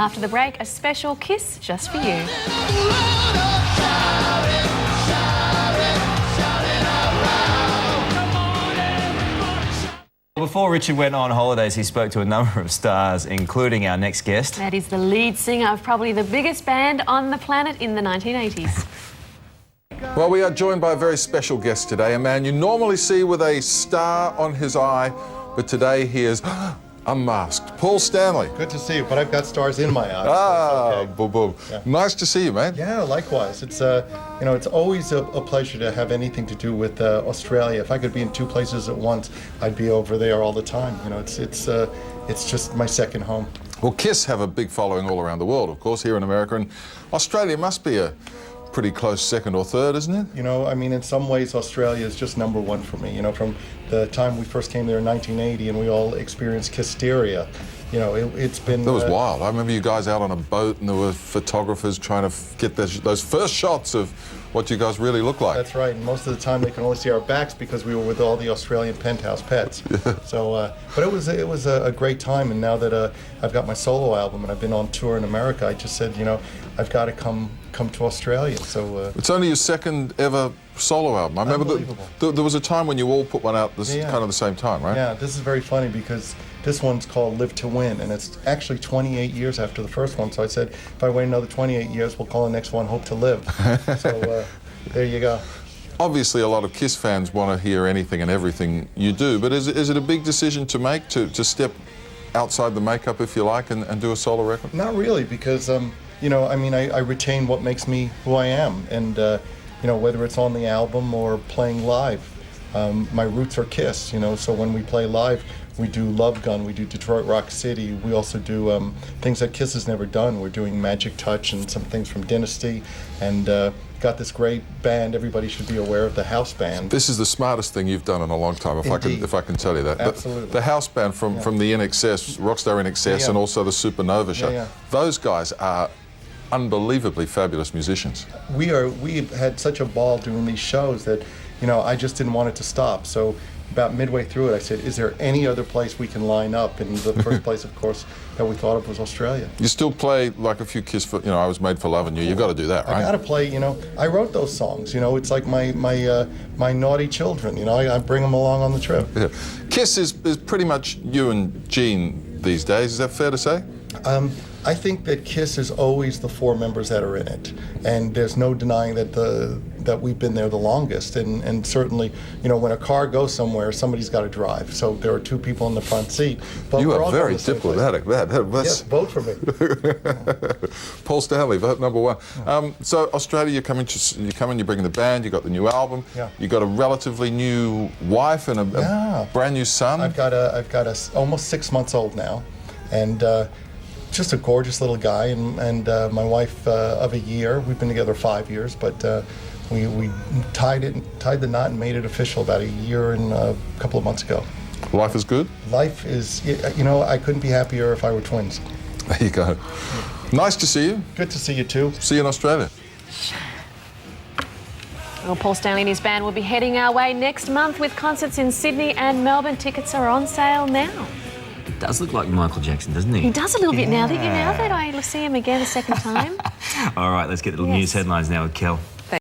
After the break, a special kiss just for you. Before Richard went on holidays, he spoke to a number of stars, including our next guest. That is the lead singer of probably the biggest band on the planet in the 1980s. Well, we are joined by a very special guest today, a man you normally see with a star on his eye, but today he is unmasked. Paul Stanley. Good to see you, but I've got stars in my eyes. Ah, so okay. boom, boom. Yeah. Nice to see you, man. Yeah, likewise. It's you know, it's always a pleasure to have anything to do with Australia. If I could be in two places at once, I'd be over there all the time. You know, it's just my second home. Well, KISS have a big following all around the world, of course, here in America, and Australia must be a pretty close second or third, isn't it? You know, I mean, in some ways, Australia is just number one for me. You know, from the time we first came there in 1980 and we all experienced Kissteria, you know, it's been... That was wild. I remember you guys out on a boat and there were photographers trying to get those first shots of what you guys really look like. That's right, and most of the time they can only see our backs because we were with all the Australian penthouse pets. Yeah. So, but it was a great time, and now that I've got my solo album and I've been on tour in America, I just said, you know, I've got to come to Australia. So it's only your second ever solo album. I remember there was a time when you all put one out kind of the same time, right? Yeah, this is very funny because this one's called Live to Win, and it's actually 28 years after the first one. So I said, if I wait another 28 years, we'll call the next one Hope to Live. So there you go. Obviously, a lot of KISS fans want to hear anything and everything you do, but is it a big decision to make, to step outside the makeup, if you like, and do a solo record? Not really, because you know, I mean, I retain what makes me who I am, and you know, whether it's on the album or playing live, my roots are KISS. You know, so when we play live, we do Love Gun, we do Detroit Rock City, we also do things that KISS has never done. We're doing Magic Touch and some things from Dynasty, and got this great band. Everybody should be aware of the house band. This is the smartest thing you've done in a long time, if I can tell you that. Absolutely. The house band from the INXS, Rockstar INXS, and also the Supernova show. Those guys are unbelievably fabulous musicians. We've had such a ball doing these shows that, you know, I just didn't want it to stop. So about midway through it, I said, is there any other place we can line up? And the first place, of course, that we thought of was Australia. You still play like a few KISS, you know, I Was Made for Loving You. You've got to do that, right? I got to play, you know, I wrote those songs, you know, it's like my naughty children, you know, I bring them along on the trip. Yeah. KISS is pretty much you and Gene these days, is that fair to say? I think that KISS is always the four members that are in it, and there's no denying that we've been there the longest. And certainly, you know, when a car goes somewhere, somebody's got to drive. So there are two people in the front seat. But you are very diplomatic. Yes, vote for me. Paul Stanley, vote number one. So Australia, you're coming, you're bringing the band. You got the new album. Yeah. You got a relatively new wife and a brand new son. I've got a almost 6 months old now, and. Just a gorgeous little guy, and my wife of a year. We've been together 5 years, but we tied the knot and made it official about a year and a couple of months ago. Life is good? Life is, you know, I couldn't be happier if I were twins. There you go. Nice to see you. Good to see you too. See you in Australia. Well, Paul Stanley and his band will be heading our way next month with concerts in Sydney and Melbourne. Tickets are on sale now. Does look like Michael Jackson, doesn't he? He does a little bit now that I see him again a second time. All right, let's get the news headlines now with Kel.